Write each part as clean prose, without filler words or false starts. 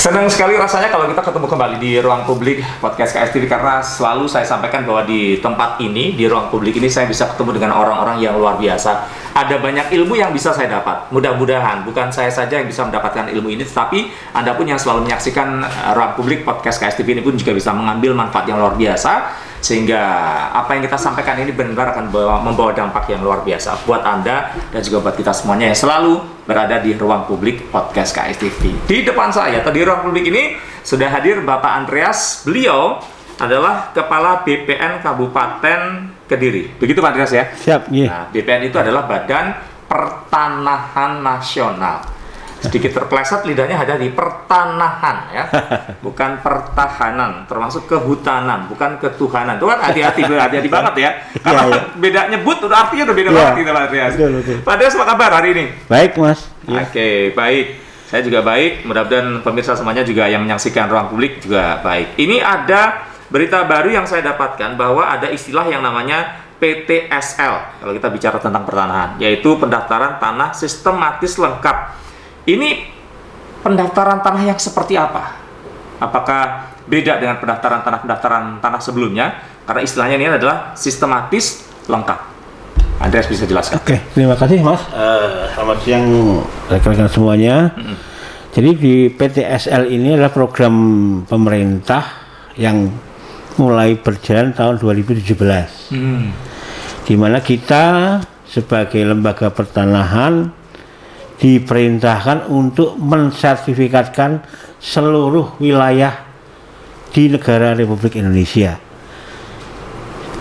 Senang sekali rasanya kalau kita ketemu kembali di Ruang Publik Podcast KSTV, karena selalu saya sampaikan bahwa di tempat ini, di Ruang Publik ini, saya bisa ketemu dengan orang-orang yang luar biasa. Ada banyak ilmu yang bisa saya dapat. Mudah-mudahan bukan saya saja yang bisa mendapatkan ilmu ini, tetapi Anda pun yang selalu menyaksikan Ruang Publik Podcast KSTV ini pun juga bisa mengambil manfaat yang luar biasa, sehingga apa yang kita sampaikan ini benar akan membawa dampak yang luar biasa buat Anda dan juga buat kita semuanya yang selalu berada di Ruang Publik Podcast KSTV. Di depan saya atau di Ruang Publik ini sudah hadir Bapak Andreas. Beliau adalah Kepala BPN Kabupaten Kediri. Begitu Pak Andreas ya? Siap, iya. Nah, BPN itu adalah Badan Pertanahan Nasional. Sedikit terpleset lidahnya ada di pertanahan ya, bukan pertahanan, termasuk kehutanan, bukan ketuhanan. Tuh kan hati-hati banget ya, karena beda nyebut udah artinya udah beda banget gitu Pak Andreas. Pak Andreas, apa kabar hari ini? Baik Mas. Oke, baik. Saya juga baik, mudah-mudahan pemirsa semuanya juga yang menyaksikan Ruang Publik juga baik. Ini ada berita baru yang saya dapatkan bahwa ada istilah yang namanya PTSL kalau kita bicara tentang pertanahan, yaitu pendaftaran tanah sistematis lengkap. Ini pendaftaran tanah yang seperti apa? Apakah beda dengan pendaftaran tanah sebelumnya? Karena istilahnya ini adalah sistematis lengkap. Andreas bisa jelaskan. Oke, terima kasih Mas. Selamat siang rekan-rekan semuanya. Jadi di PTSL ini adalah program pemerintah yang mulai berjalan tahun 2017. Di mana kita sebagai lembaga pertanahan diperintahkan untuk mensertifikatkan seluruh wilayah di negara Republik Indonesia,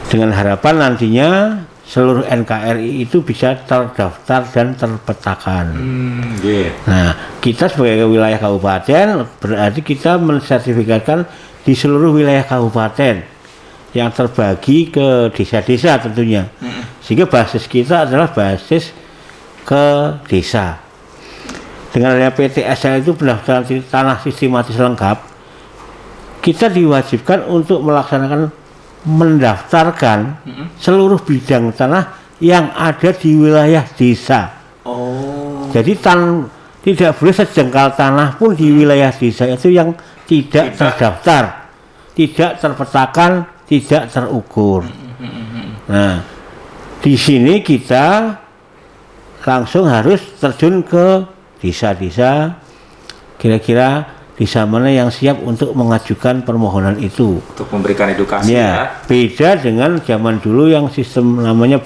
dengan harapan nantinya seluruh NKRI itu bisa terdaftar dan terpetakan. Nah, kita sebagai wilayah kabupaten berarti kita mensertifikatkan di seluruh wilayah kabupaten yang terbagi ke desa-desa tentunya, sehingga basis kita adalah basis ke desa. Dengan adanya PTSL itu pendaftaran tanah sistematis lengkap, kita diwajibkan untuk mendaftarkan seluruh bidang tanah yang ada di wilayah desa. Jadi tidak boleh sejengkal tanah pun di wilayah desa itu yang tidak terdaftar, tidak terpetakan, tidak terukur. Nah, di sini kita langsung harus terjun ke desa-desa, kira-kira desa mana yang siap untuk mengajukan permohonan itu. Untuk memberikan edukasi ya. Beda dengan zaman dulu yang sistem namanya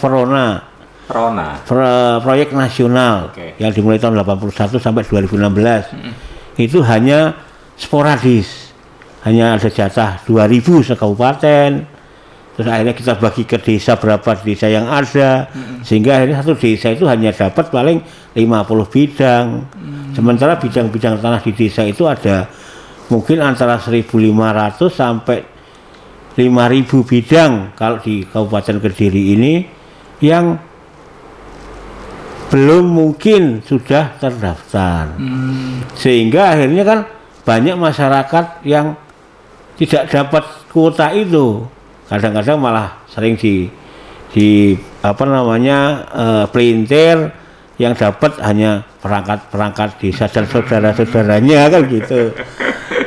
proyek nasional yang dimulai tahun 81 sampai 2016. Itu hanya sporadis, hanya ada jatah 2.000 sekabupaten. Terus akhirnya kita bagi ke desa berapa desa yang ada, sehingga akhirnya satu desa itu hanya dapat paling 50 bidang. Sementara bidang-bidang tanah di desa itu ada mungkin antara 1.500 sampai 5.000 bidang kalau di Kabupaten Kediri ini yang belum mungkin sudah terdaftar. Sehingga akhirnya kan banyak masyarakat yang tidak dapat kuota itu. Kadang-kadang malah sering pelintir, yang dapat hanya perangkat desa dan saudara-saudaranya kan gitu.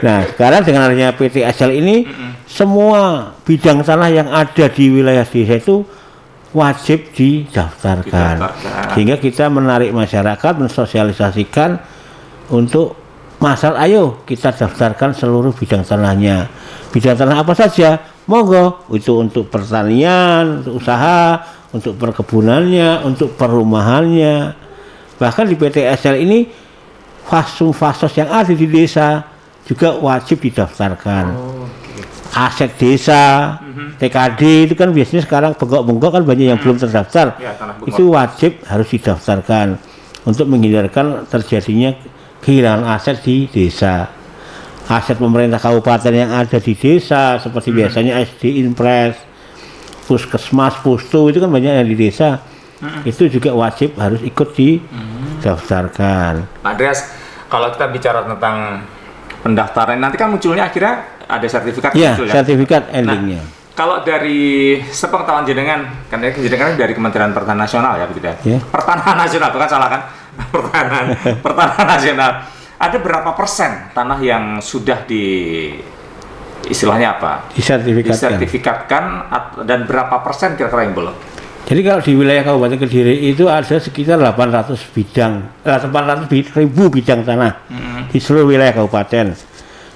Nah, sekarang dengan adanya PTSL ini, semua bidang tanah yang ada di wilayah desa itu wajib didaftarkan. Sehingga kita menarik masyarakat, mensosialisasikan untuk masalah, ayo kita daftarkan seluruh bidang tanahnya. Bidang tanah apa saja? Monggo, itu untuk pertanian, untuk usaha, untuk perkebunannya, untuk perumahannya. Bahkan di PTSL ini fasos yang ada di desa juga wajib didaftarkan. Aset desa, TKD itu kan biasanya sekarang bengkok-bengkok kan banyak yang belum terdaftar. Itu wajib harus didaftarkan untuk menghindarkan terjadinya kehilangan aset di desa. Aset pemerintah kabupaten yang ada di desa seperti biasanya SD Inpres, Puskesmas, Pustu itu kan banyak yang di desa. Itu juga wajib harus ikut didaftarkan. Pak Andreas, kalau kita bicara tentang pendaftaran nanti kan munculnya akhirnya ada sertifikat muncul ya. Sertifikat endingnya. Nah, kalau dari sepengetahuan jenengan, kan jenengan dari Kementerian Pertanian Nasional ya begitu ya. Pertanahan Nasional, bukan salah kan? Pertanahan Nasional. ada berapa persen tanah yang sudah istilahnya apa? Disertifikatkan dan berapa persen kira-kira yang belum? Jadi kalau di wilayah Kabupaten Kediri itu ada sekitar 800 ribu bidang tanah di seluruh wilayah kabupaten.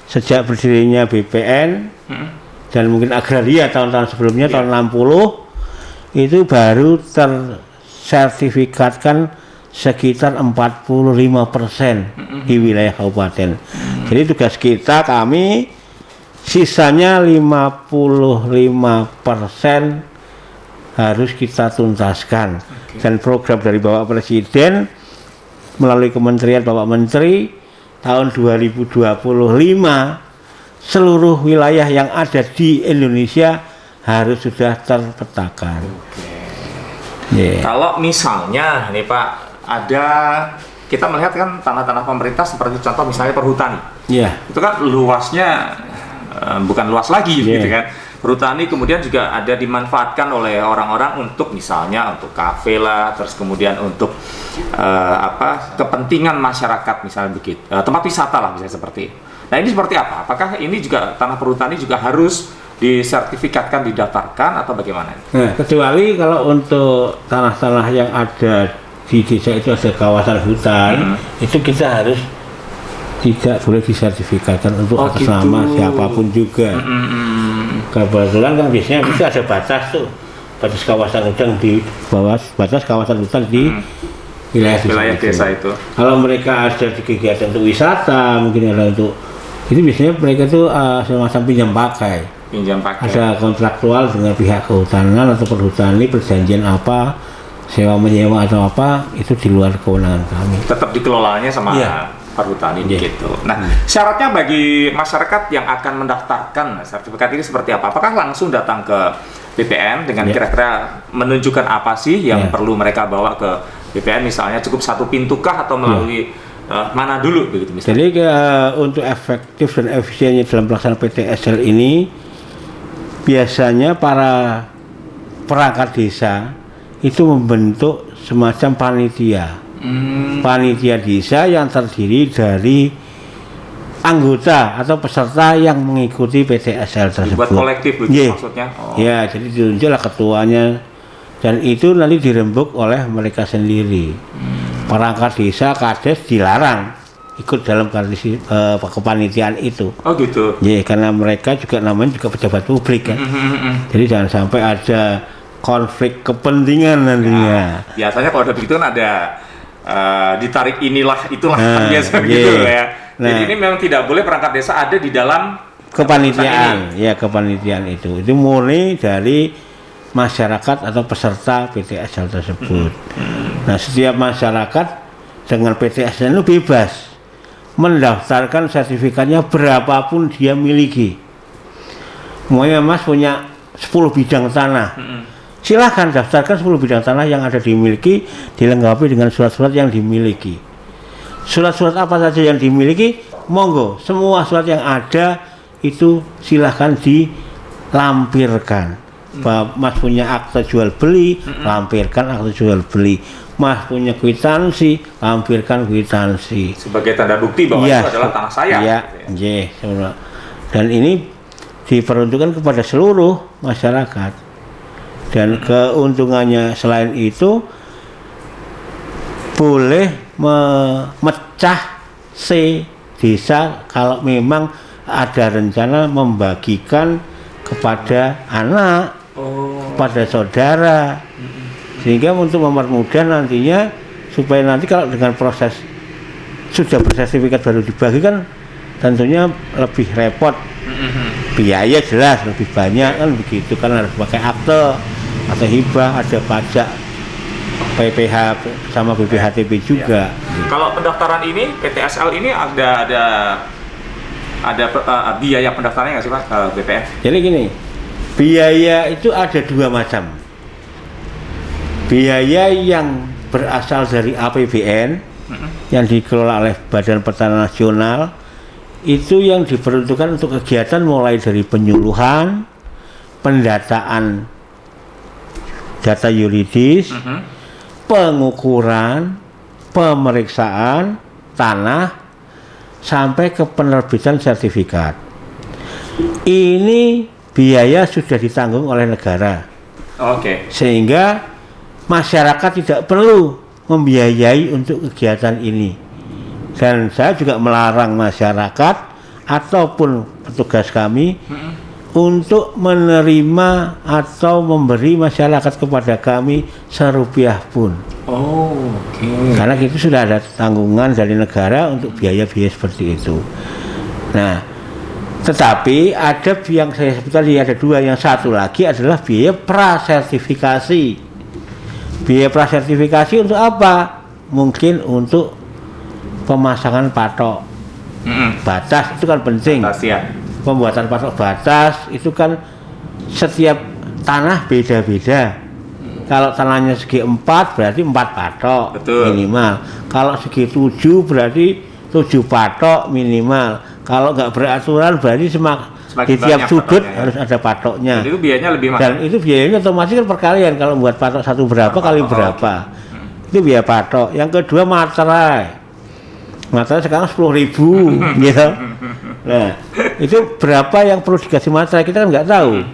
Sejak berdirinya BPN dan mungkin agraria tahun-tahun sebelumnya, tahun 60 itu baru tersertifikatkan sekitar 45% di wilayah kabupaten. Jadi tugas kami sisanya 55% harus kita tuntaskan. Dan program dari Bapak Presiden melalui Kementerian Bapak Menteri tahun 2025 seluruh wilayah yang ada di Indonesia harus sudah terpetakan. Kalau misalnya nih Pak, kita melihat kan tanah-tanah pemerintah seperti contoh misalnya perhutani. Itu kan luasnya bukan luas lagi gitu kan. Perhutani kemudian juga ada dimanfaatkan oleh orang-orang untuk misalnya untuk kafe lah, terus kemudian untuk kepentingan masyarakat misalnya begitu, tempat wisata lah misalnya seperti itu. Nah ini seperti apa? Apakah ini juga tanah perhutani juga harus disertifikatkan, didaftarkan atau bagaimana? Nah, kecuali kalau untuk tanah-tanah yang ada di desa itu ada kawasan hutan, itu kita harus tidak boleh disertifikatkan untuk atas nama siapapun juga. Kebetulan kan biasanya itu ada batas batas kawasan hutan di bawah batas kawasan hutan di wilayah desa itu. Kalau mereka ada di kegiatan untuk wisata, mungkin ada untuk itu biasanya mereka itu semacam pinjam pakai. Ada kontraktual dengan pihak kehutanan atau perhutani, perjanjian apa, sewa menyewa atau apa, itu di luar kewenangan kami. Tetap dikelolanya sama perhutani gitu. Nah, syaratnya bagi masyarakat yang akan mendaftarkan sertifikat ini seperti apa? Apakah langsung datang ke BPN dengan kira-kira menunjukkan apa sih yang perlu mereka bawa ke BPN, misalnya cukup satu pintukah atau melalui mana dulu begitu misalnya? Jadi untuk efektif dan efisiennya dalam pelaksanaan PTSL ini biasanya para perangkat desa itu membentuk semacam panitia desa yang terdiri dari anggota atau peserta yang mengikuti PTSL tersebut. Buat kolektif begitu maksudnya? Ya, jadi ditunjuklah ketuanya dan itu nanti dirembuk oleh mereka sendiri. Perangkat desa, kades dilarang ikut dalam kepanitiaan itu. Oh gitu? Ya, karena mereka juga namanya juga pejabat publik kan. Jadi jangan sampai ada konflik kepentingan nantinya. Biasanya kalau ada begitu kan ada ditarik itulah biasa gitu ya. Jadi ini memang tidak boleh perangkat desa ada di dalam kepanitiaan. Ya, kepanitiaan itu murni dari masyarakat atau peserta PTSL tersebut. Nah, setiap masyarakat dengan PTSL itu bebas mendaftarkan sertifikatnya berapapun dia miliki. Semuanya Mas punya 10 bidang tanah. Silahkan daftarkan 10 bidang tanah yang ada dimiliki, dilengkapi dengan surat-surat yang dimiliki. Surat-surat apa saja yang dimiliki, monggo, semua surat yang ada itu silahkan dilampirkan. Mas punya akte jual beli, lampirkan akte jual beli. Mas punya kwitansi, lampirkan kwitansi. Sebagai tanda bukti bahwa itu adalah tanah saya. Dan ini diperuntukkan kepada seluruh masyarakat. Dan keuntungannya selain itu boleh memecah desa kalau memang ada rencana membagikan kepada anak, kepada saudara, sehingga untuk mempermudah nantinya supaya nanti kalau dengan proses sudah bersertifikat baru dibagi kan tentunya lebih repot, biaya jelas lebih banyak kan begitu, kan harus pakai akte atau hibah, ada pajak PPH sama BPHTB juga. Kalau pendaftaran ini PTSL ini ada biaya pendaftarannya nggak sih Pak BPN? Jadi gini, biaya itu ada dua macam. Biaya yang berasal dari APBN yang dikelola oleh Badan Pertanahan Nasional itu yang diperuntukkan untuk kegiatan mulai dari penyuluhan, pendataan data yuridis, pengukuran, pemeriksaan tanah, sampai ke penerbitan sertifikat. Ini biaya sudah ditanggung oleh negara. Oke. Sehingga masyarakat tidak perlu membiayai untuk kegiatan ini. Dan saya juga melarang masyarakat ataupun petugas kami untuk menerima atau memberi masyarakat kepada kami serupiah pun. Oh, oke. Karena itu sudah ada tanggungan dari negara untuk biaya-biaya seperti itu. Nah, tetapi ada yang saya sebut tadi ada dua, yang satu lagi adalah biaya prasertifikasi. Biaya prasertifikasi untuk apa? Mungkin untuk pemasangan patok batas, itu kan penting. Batas, ya. Pembuatan patok batas itu kan setiap tanah beda-beda. Kalau tanahnya segi 4 berarti 4 patok. Betul. Minimal. Kalau segi 7 berarti 7 patok minimal. Kalau nggak beraturan berarti di tiap sudut harus ada patoknya. Dan itu biayanya lebih mahal. Dan itu biayanya otomatis kan perkalian, kalau buat patok satu berapa kali berapa. Itu biaya patok. Yang kedua materai. Materai sekarang 10.000 gitu. Nah, itu berapa yang perlu dikasih materai kita kan nggak tahu.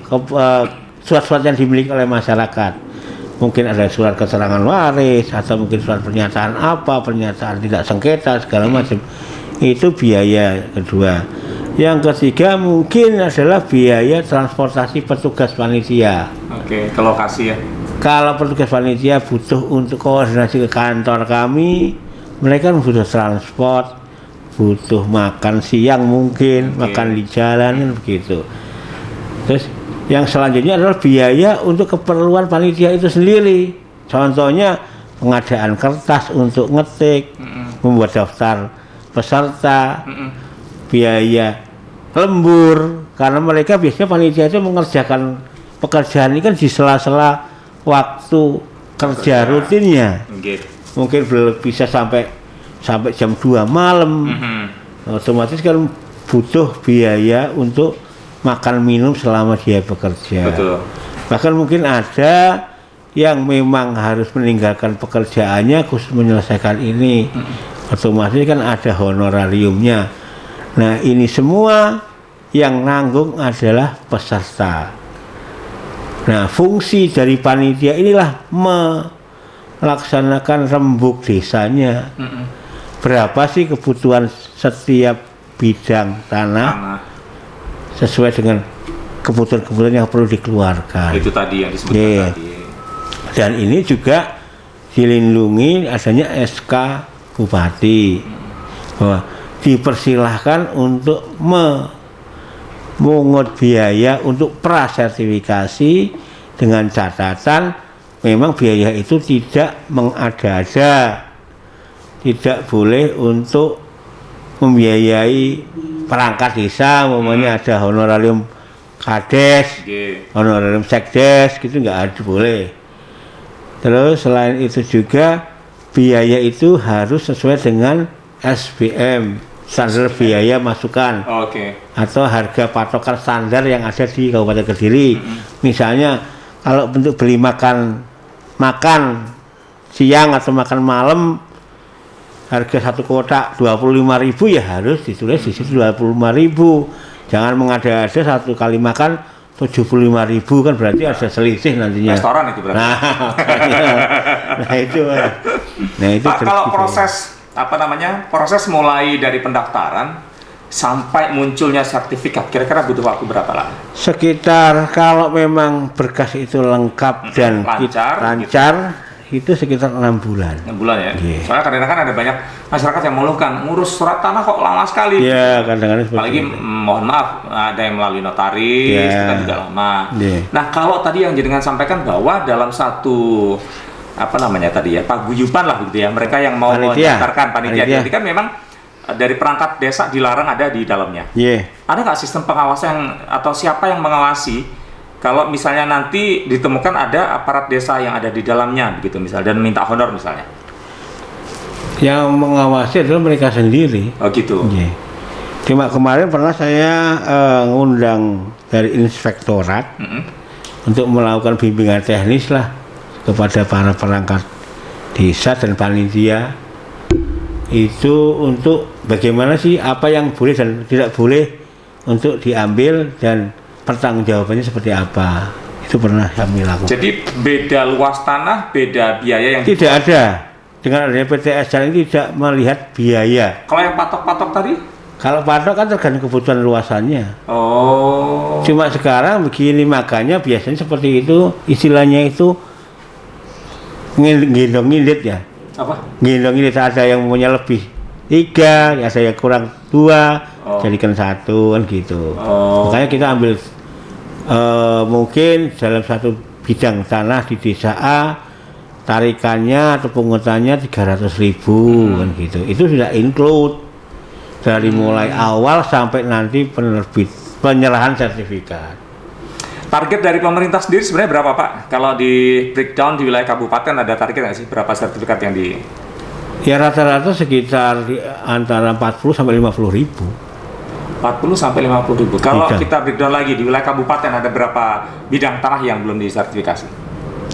Surat-surat yang dimiliki oleh masyarakat. Mungkin ada surat keterangan waris atau mungkin surat pernyataan apa, pernyataan tidak sengketa segala macam. Itu biaya kedua. Yang ketiga mungkin adalah biaya transportasi petugas panitia. Oke, ke lokasi ya. Kalau petugas panitia butuh untuk koordinasi ke kantor kami, mereka butuh transport, butuh makan siang mungkin, makan di jalan kan begitu. Terus yang selanjutnya adalah biaya untuk keperluan panitia itu sendiri. Contohnya pengadaan kertas untuk ngetik, membuat daftar peserta, biaya lembur, karena mereka biasanya panitia itu mengerjakan pekerjaan ini kan di sela-sela waktu kerja rutinnya. Mungkin belum bisa sampai jam 2 malam. Otomatis kan butuh biaya untuk makan minum selama dia bekerja. Betul. Bahkan mungkin ada yang memang harus meninggalkan pekerjaannya khusus menyelesaikan ini. Otomatis kan ada honorariumnya. Nah, ini semua yang nanggung adalah peserta. Nah, fungsi dari panitia inilah melaksanakan rembuk desanya. Berapa sih kebutuhan setiap bidang tanah sesuai dengan kebutuhan-kebutuhan yang perlu dikeluarkan. Itu tadi yang disebutkan tadi. Dan ini juga dilindungi adanya SK Bupati bahwa dipersilahkan untuk memungut biaya untuk prasertifikasi dengan catatan memang biaya itu tidak mengada-ada, tidak boleh untuk membiayai perangkat desa, umpamanya ada honorarium kades, honorarium sekdes, gitu nggak ada, boleh. Terus selain itu juga biaya itu harus sesuai dengan SBM, standar biaya masukan, atau harga patokan standar yang ada di Kabupaten Kediri. Misalnya kalau untuk beli makan siang atau makan malam harga satu kotak 25.000 ya harus ditulis di situ 25.000. Jangan mengada-ada satu kali makan 75.000 kan berarti ada selisih nantinya. Restoran itu berarti. Nah itu Pak, kalau proses mulai dari pendaftaran sampai munculnya sertifikat kira-kira butuh waktu berapa lama? Sekitar kalau memang berkas itu lengkap dan lancar itu sekitar 6 bulan. 6 bulan ya? Soalnya kadang-kadang kan ada banyak masyarakat yang mengeluhkan ngurus surat tanah kok lama sekali. Iya, kadang-kadang seperti apalagi itu. Mohon maaf, ada yang melalui notaris, itu kan juga lama. Nah, kalau tadi yang jenengan sampaikan bahwa dalam satu paguyuban lah gitu ya, mereka yang mau mendaftarkan panitia, jadi kan memang dari perangkat desa dilarang ada di dalamnya. Ada nggak sistem pengawasan atau siapa yang mengawasi kalau misalnya nanti ditemukan ada aparat desa yang ada di dalamnya begitu misalnya dan minta honor misalnya? Yang mengawasi adalah mereka sendiri. Oh gitu. Cuma kemarin pernah saya ngundang dari inspektorat untuk melakukan bimbingan teknis lah kepada para perangkat desa dan panitia itu untuk bagaimana sih apa yang boleh dan tidak boleh untuk diambil dan pertanggungjawabannya seperti apa. Itu pernah kami lakukan. Jadi beda luas tanah, beda biaya yang Tidak ada. Dengan adanya PTS Jalan ini tidak melihat biaya. Kalau yang patok-patok tadi? Kalau patok kan tergantung kebutuhan luasannya. Oh. Cuma sekarang begini, makanya biasanya seperti itu, istilahnya itu gendong ngilit ya. Apa? Gendong ngilit, ada yang punya lebih 3, ada yang kurang 2, jadikan 1 kan gitu. Makanya kita ambil mungkin dalam satu bidang tanah di desa A, tarikannya atau pungutannya 300.000 kan gitu. Itu sudah include dari mulai awal sampai nanti penyerahan sertifikat. Target dari pemerintah sendiri sebenarnya berapa Pak? Kalau di breakdown di wilayah kabupaten ada target nggak sih? Berapa sertifikat yang di? Ya rata-rata sekitar antara 40 sampai 50.000. 40 sampai 50.000. Kalau Bidang. kita breakdown lagi di wilayah kabupaten ada berapa bidang tanah yang belum disertifikasi?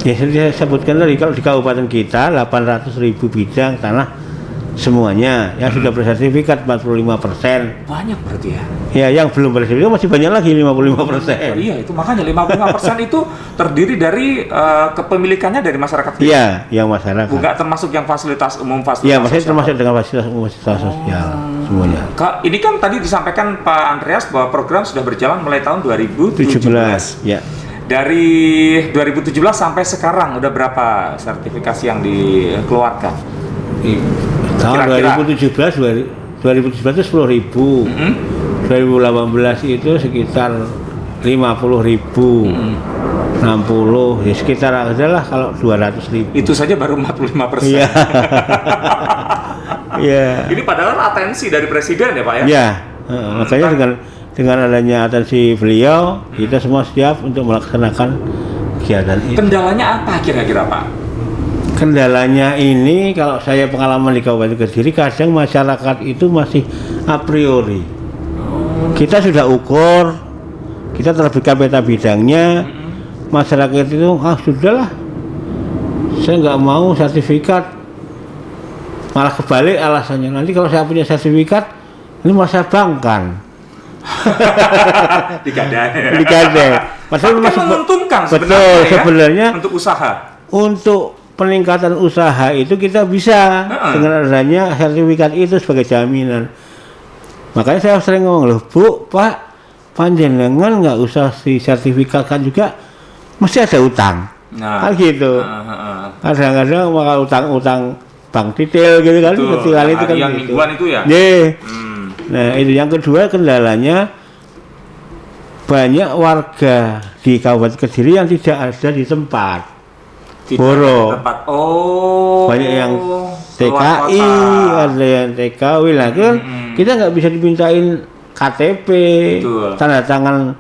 Ya saya sebutkan tadi, kalau di kabupaten kita 800.000 bidang tanah semuanya yang sudah bersertifikat 45%. Banyak berarti ya? Ya yang belum bersertifikat masih banyak lagi 55%. Iya, itu makanya 55% itu terdiri dari kepemilikannya dari masyarakat. Iya, yang masyarakat. Bukan termasuk yang fasilitas umum, fasilitas Iya, maksudnya sosial. termasuk dengan fasilitas umum, fasilitas sosial semuanya. Kak, ini kan tadi disampaikan Pak Andreas bahwa program sudah berjalan mulai tahun 2017. Ya. Dari 2017 sampai sekarang udah berapa sertifikasi yang dikeluarkan? Tahun Kira-kira. 2017 itu 10.000. 2018 itu sekitar 50.000. 60, ya sekitar adalah kalau 200.000. Itu saja baru 45%. Iya. Iya. Ini padahal atensi dari Presiden ya Pak ya? Ya, makanya dengan adanya atensi beliau, kita semua siap untuk melaksanakan kegiatan itu. Kendalanya apa kira-kira Pak? Kendalanya ini, kalau saya pengalaman di Kabupaten Kediri, kadang masyarakat itu masih a priori. Kita sudah ukur, kita terbitkan peta bidangnya, masyarakat itu, sudahlah, saya nggak mau sertifikat. Malah kebalik alasannya, nanti kalau saya punya sertifikat, ini mau saya bangkan. Digadai. Padahal masih menguntungkan betul, sebenarnya untuk usaha. Untuk peningkatan usaha itu kita bisa dengan adanya sertifikat itu sebagai jaminan. Makanya saya sering ngomong, loh Bu, Pak, panjenengan nggak usah disertifikatkan juga, mesti ada utang. Kan gitu. Kadang-kadang bakal utang bank detail gitu kan, kecilan itu kan yang gitu. mingguan itu ya? Nah itu yang kedua, kendalanya banyak warga di Kabupaten Kediri yang tidak ada di tempat. Boro. Banyak yang TKI, ada yang TKW lah kan. Kita nggak bisa dimintain KTP, tanda tangan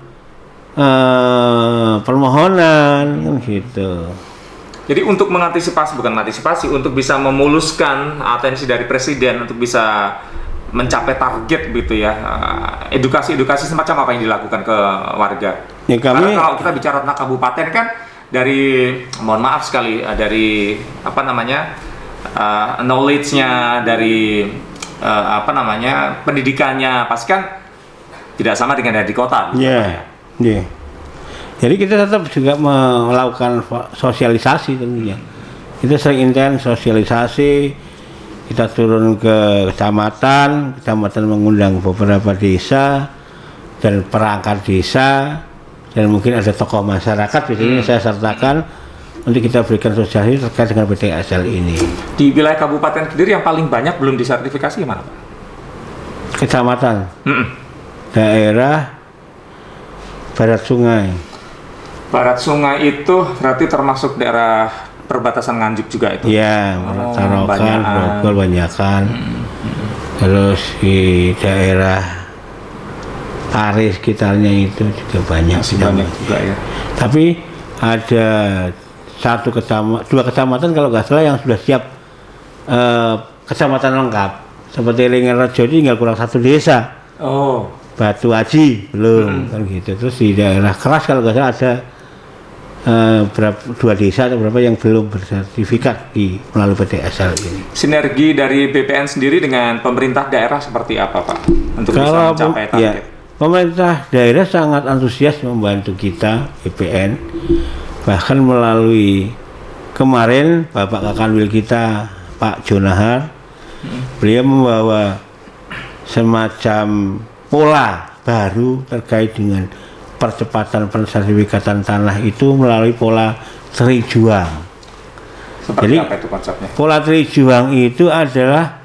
permohonan kan gitu. Jadi untuk untuk bisa memuluskan atensi dari Presiden untuk bisa mencapai target gitu ya, edukasi semacam apa yang dilakukan ke warga? Ya, karena kalau kita bicara tentang kabupaten kan dari, mohon maaf sekali, dari apa namanya knowledge-nya, dari pendidikannya pasti kan tidak sama dengan di kota. Iya. Jadi kita tetap juga melakukan sosialisasi tentunya. Kita sering intens sosialisasi, kita turun ke kecamatan mengundang beberapa desa dan perangkat desa, dan mungkin ada tokoh masyarakat biasanya saya sertakan untuk kita berikan sosialisasi terkait dengan PTSL ini. Di wilayah Kabupaten Kediri yang paling banyak belum disertifikasi mana Pak? Kecamatan, daerah Barat Sungai. Barat Sungai itu berarti termasuk daerah perbatasan Nganjuk juga itu? Iya, Tarokan, Bogor, Banyakan. Terus di daerah Paris sekitarnya itu juga banyak. Masih banyak juga ya. Tapi ada dua kecamatan kalau nggak salah yang sudah siap kecamatan lengkap. Seperti Lingerrejo tinggal kurang satu desa. Batu Aji belum kan gitu. Terus di daerah Keras kalau nggak salah ada dua desa atau berapa yang belum bersertifikat melalui PTSL ini. Sinergi dari BPN sendiri dengan pemerintah daerah seperti apa, Pak? Untuk bisa mencapai target. Ya, pemerintah daerah sangat antusias membantu kita BPN, bahkan melalui kemarin Bapak Kakanwil kita Pak Jonahar, beliau membawa semacam pola baru terkait dengan percepatan pensertifikatan tanah itu melalui pola Trijuang. Seperti Jadi, apa itu konsepnya? Pola Trijuang itu adalah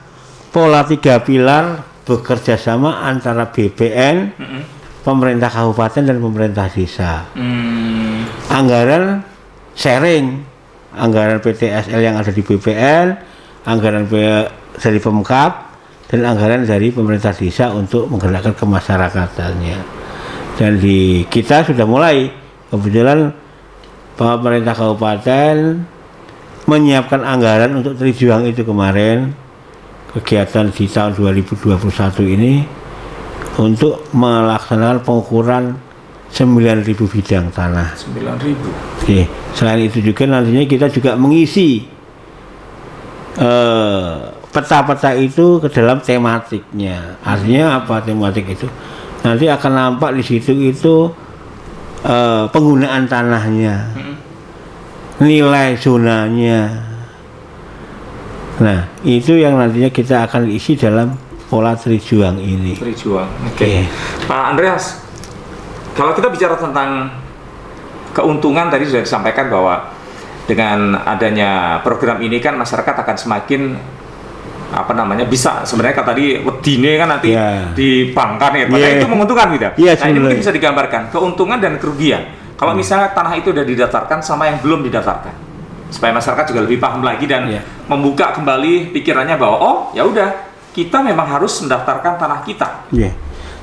pola 3 pilar bekerja sama antara BPN, pemerintah kabupaten dan pemerintah desa. Anggaran sharing, anggaran PTSL yang ada di BPN, anggaran dari Pemkab, dan anggaran dari pemerintah desa untuk menggerakkan kemasyarakatannya. Dan di kita sudah mulai, kebetulan pemerintah kabupaten menyiapkan anggaran untuk Trijuang itu kemarin, kegiatan di tahun 2021 ini untuk melaksanakan pengukuran 9.000 bidang tanah. 9.000. Oke. Selain itu juga nantinya kita juga mengisi peta-peta itu ke dalam tematiknya. Artinya apa tematik itu? Nanti akan nampak di situ itu penggunaan tanahnya, nilai zonanya. Nah, itu yang nantinya kita akan isi dalam pola Trijuang ini. Trijuang. Oke. Pak Andreas, kalau kita bicara tentang keuntungan tadi sudah disampaikan bahwa dengan adanya program ini kan masyarakat akan semakin bisa sebenarnya tadi wedine kan nanti dibangkan ya, itu menguntungkan gitu. Nah ini mungkin bisa digambarkan keuntungan dan kerugian. Kalau misalnya tanah itu sudah didaftarkan sama yang belum didaftarkan, supaya masyarakat juga lebih paham lagi dan membuka kembali pikirannya bahwa oh ya udah kita memang harus mendaftarkan tanah kita.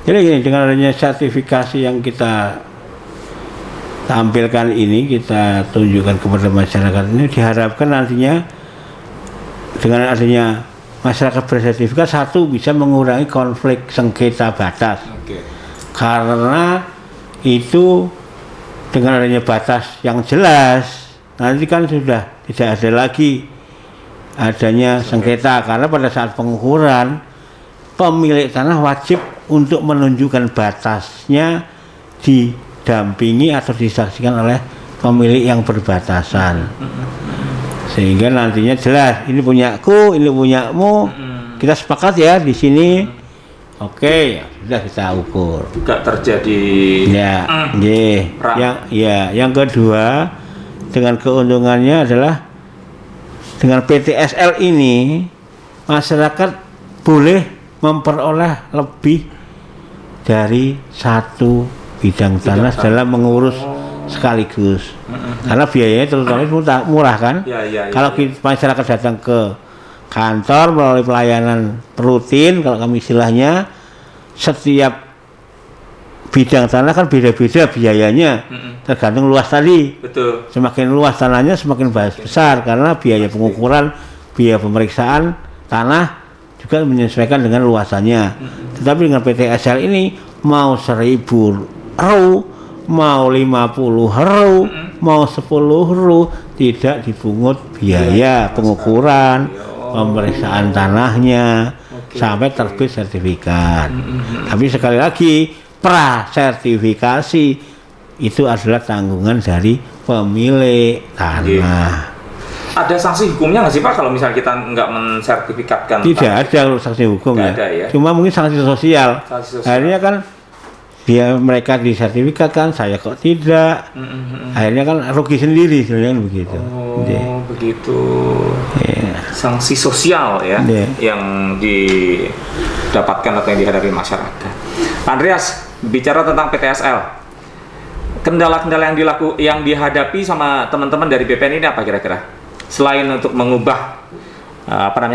Jadi gini, dengan adanya sertifikasi yang kita tampilkan ini, kita tunjukkan kepada masyarakat ini, diharapkan nantinya dengan adanya masyarakat bersertifikat, satu bisa mengurangi konflik sengketa batas. Karena itu dengan adanya batas yang jelas, nanti kan sudah tidak ada lagi adanya sengketa, karena pada saat pengukuran pemilik tanah wajib untuk menunjukkan batasnya didampingi atau disaksikan oleh pemilik yang berbatasan. Sehingga nantinya jelas ini punyaku, ini punyamu, kita sepakat ya di sini. Oke, sudah kita ukur. Tidak terjadi. Yang kedua, dengan keuntungannya adalah dengan PTSL ini masyarakat boleh memperoleh lebih dari satu bidang tanah dalam mengurus sekaligus, karena biayanya terutama murah kan. Kalau masyarakat datang ke kantor melalui pelayanan rutin, kalau kami istilahnya, setiap bidang tanah kan beda-beda biayanya, tergantung luas tadi. Betul. Semakin luas tanahnya semakin besar, karena biaya pengukuran, biaya pemeriksaan tanah juga menyesuaikan dengan luasannya. Tetapi dengan PTSL ini mau 1.000 RU, mau 50 RU, mau 10 RU, tidak dipungut biaya pengukuran, pemeriksaan tanahnya, sampai terbit sertifikat. Tapi sekali lagi, prasertifikasi itu adalah tanggungan dari pemilik tanah. Ada sanksi hukumnya nggak sih Pak kalau misalnya kita nggak mensertifikatkan? Tidak ada sanksi hukum ya. Cuma mungkin sanksi sosial. Akhirnya kan mereka disertifikatkan, saya kok tidak. Akhirnya kan rugi sendiri sebenarnya begitu. Begitu. Sanksi sosial ya yang didapatkan atau yang dihadapi masyarakat. Andreas, bicara tentang PTSL, kendala-kendala yang dihadapi sama teman-teman dari BPN ini apa kira-kira? Selain untuk mengubah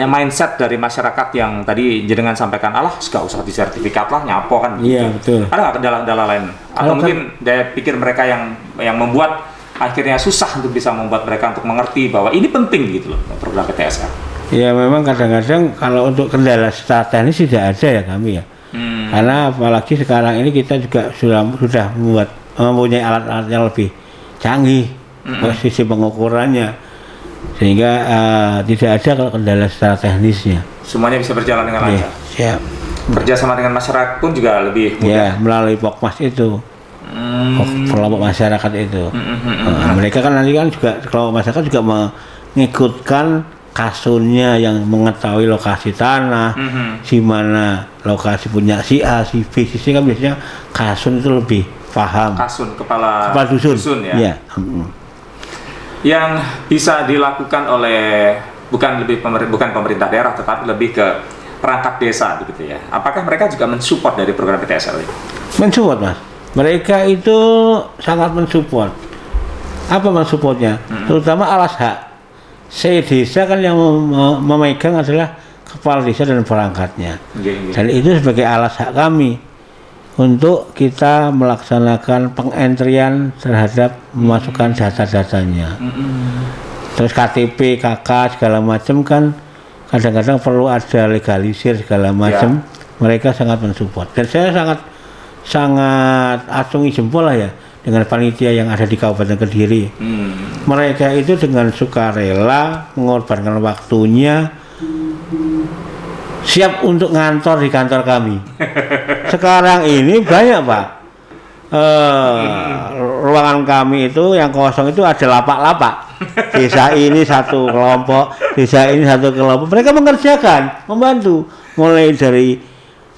mindset dari masyarakat yang tadi jenengan sampaikan, nggak usah disertifikat lah, nyapo kan gitu. Iya, betul. Ada nggak kendala-kendala lain? Atau mungkin daya pikir mereka yang membuat akhirnya susah untuk bisa membuat mereka untuk mengerti bahwa ini penting gitu loh, program PTSL. Ya memang kadang-kadang kalau untuk kendala secara teknis tidak ada ya kami ya. Karena apalagi sekarang ini kita juga sudah mempunyai alat-alat yang lebih canggih sisi pengukurannya, sehingga tidak ada kalau kendala secara teknisnya. Semuanya bisa berjalan dengan lancar. Siap. Kerjasama dengan masyarakat pun juga lebih mudah. Ya, melalui Pokmas itu, kelompok masyarakat itu. Mereka kan nanti kan juga kelompok masyarakat juga mengikutkan kasunnya yang mengetahui lokasi tanah, di mana lokasi punya si A, si B, si C, kan biasanya kasun itu lebih paham. Kasun, kepala dusun ya. Yang bisa dilakukan oleh bukan pemerintah daerah, tetapi lebih ke perangkat desa begitu ya. Apakah mereka juga mensupport dari program PTSL ini? Mensupport, Mas. Mereka itu sangat mensupport. Apa mensupportnya? Terutama alas hak. Desa kan yang memegang adalah kepala desa dan perangkatnya. Dan itu sebagai alas hak kami untuk kita melaksanakan pengentrian terhadap memasukkan data-datanya. Terus KTP, KK segala macam kan kadang-kadang perlu ada legalisir segala macam. Mereka sangat mensupport dan saya sangat acungi jempol lah ya dengan panitia yang ada di Kabupaten Kediri. Mereka itu dengan sukarela mengorbankan waktunya, siap untuk ngantor di kantor kami. Sekarang ini banyak, Pak. Ruangan kami itu yang kosong itu ada lapak-lapak. Desa ini satu kelompok, desa ini satu kelompok. Mereka mengerjakan, membantu mulai dari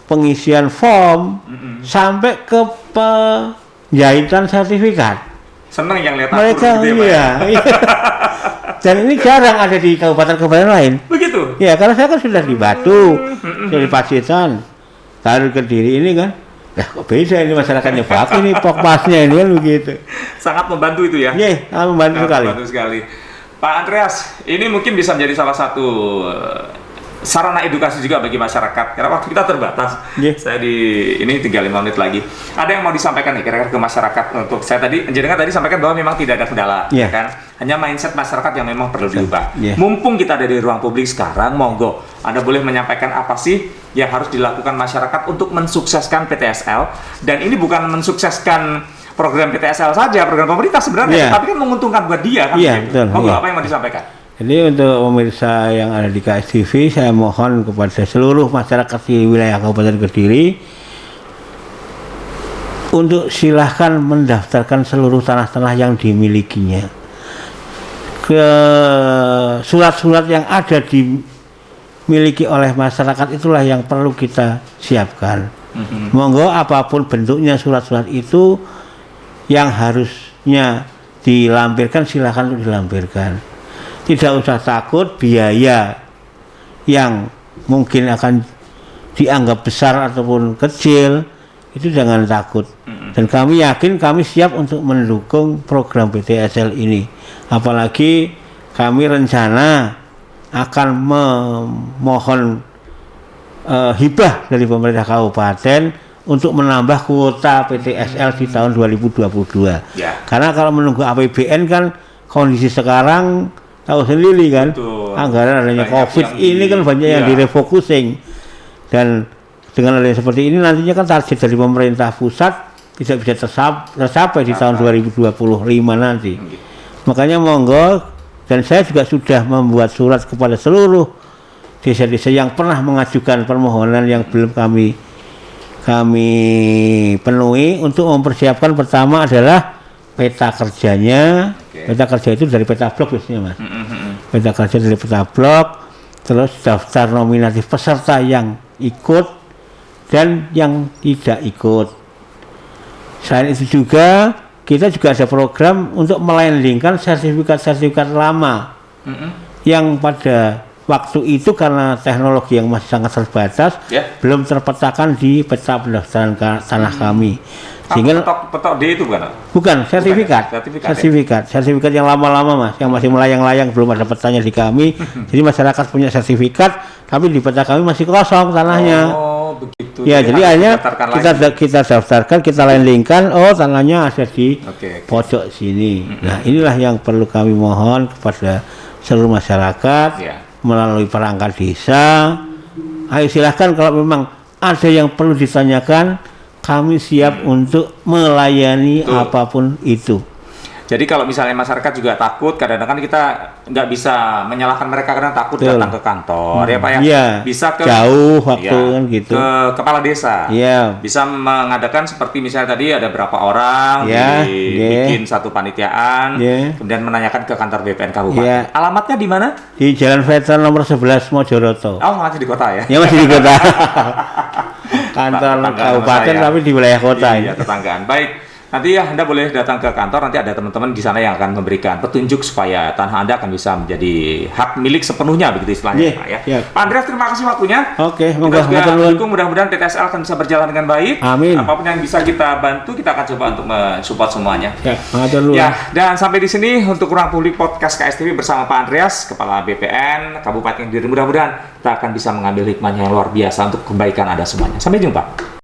pengisian form sampai ke penjahitan sertifikat. Senang yang lihat mereka, iya. Dan ini jarang ada di kabupaten-kabupaten lain. Begitu? Ya, karena saya kan sudah di Batu, sudah di Pacitan, taruh Kediri ini kan. Ya kok beda ini masyarakatnya Pak ini Pokmasnya ini kan begitu. Sangat membantu itu ya? Iya, sangat membantu sekali. Membantu sekali. Pak Andreas, ini mungkin bisa menjadi salah satu sarana edukasi juga bagi masyarakat karena waktu kita terbatas. Saya ini tinggal 5 menit lagi. Ada yang mau disampaikan nih kira-kira ke masyarakat untuk saya jenengan tadi sampaikan bahwa memang tidak ada kendala, ya kan? Hanya mindset masyarakat yang memang perlu diubah. Mumpung kita ada di ruang publik sekarang, monggo Anda boleh menyampaikan apa sih yang harus dilakukan masyarakat untuk mensukseskan PTSL, dan ini bukan mensukseskan program PTSL saja, program pemerintah sebenarnya, tapi kan menguntungkan buat dia kan. Betul. Monggo apa yang mau disampaikan? Jadi untuk pemirsa yang ada di KSTV, saya mohon kepada seluruh masyarakat di wilayah Kabupaten Kediri untuk silahkan mendaftarkan seluruh tanah-tanah yang dimilikinya. Ke surat-surat yang ada dimiliki oleh masyarakat itulah yang perlu kita siapkan. Monggo apapun bentuknya surat-surat itu yang harusnya dilampirkan silahkan untuk dilampirkan. Tidak usah takut biaya yang mungkin akan dianggap besar ataupun kecil, itu jangan takut. Dan kami yakin kami siap untuk mendukung program PTSL ini. Apalagi kami rencana akan memohon hibah dari pemerintah kabupaten untuk menambah kuota PTSL di tahun 2022. Karena kalau menunggu APBN kan kondisi sekarang tahu sendiri kan, anggaran adanya COVID ini kan banyak yang direfocusing, dan dengan adanya seperti ini nantinya kan target dari pemerintah pusat tidak bisa tercapai di tahun 2025 nanti. Makanya monggo, dan saya juga sudah membuat surat kepada seluruh desa-desa yang pernah mengajukan permohonan yang belum kami penuhi untuk mempersiapkan. Pertama adalah peta kerjanya. Peta kerja itu dari peta blok biasanya, Mas. Peta kerja dari peta blok, terus daftar nominatif peserta yang ikut dan yang tidak ikut. Selain itu juga kita juga ada program untuk melandingkan sertifikat-sertifikat lama yang pada waktu itu karena teknologi yang masih sangat terbatas belum terpetakan di peta pendaftaran tanah kami. Sehingga petok D itu bukan sertifikat yang lama-lama, Mas, yang masih melayang-layang belum ada petanya di kami. Jadi masyarakat punya sertifikat tapi di peta kami masih kosong tanahnya. Begitu. Ya, jadi hanya kita daftarkan, kita landingkan, tanahnya ada di pojok sini. Nah, inilah yang perlu kami mohon kepada seluruh masyarakat melalui perangkat desa. Ayo silahkan kalau memang ada yang perlu ditanyakan, kami siap untuk melayani apapun itu. Jadi kalau misalnya masyarakat juga takut, kadang-kadang kita nggak bisa menyalahkan mereka karena takut Betul. datang ke kantor, ya Pak ya. Iya. Bisa ke Jauh waktu ya, kan gitu. ke kepala desa. Iya. Bisa mengadakan seperti misalnya tadi ada berapa orang, Ya, dibikin satu panitiaan, Ya. kemudian menanyakan ke kantor BPN Kabupaten. Ya. Alamatnya di mana? Di Jalan Veteran nomor 11 Mojoroto. Oh, masih di kota ya. Ya masih di kota. Kantor Tetanggaan kabupaten sama saya. tapi di wilayah kota. Iya, tetanggaan. Baik. Nanti ya Anda boleh datang ke kantor, nanti ada teman-teman di sana yang akan memberikan petunjuk supaya tanah Anda akan bisa menjadi hak milik sepenuhnya begitu istilahnya, Iya, Pak ya. iya. Pak Andreas, terima kasih waktunya. Oke, Kita moga juga matur nuwun. dukung, mudah-mudahan PTSL akan bisa berjalan dengan baik. Amin. Apapun yang bisa kita bantu, kita akan coba untuk mensupport semuanya. Ya, matur nuwun. Ya, dan sampai di sini untuk Ruang Publik Podcast KSTV bersama Pak Andreas, Kepala BPN Kabupaten Kediri. Mudah-mudahan kita akan bisa mengambil hikmahnya yang luar biasa untuk kebaikan Anda semuanya. Sampai jumpa.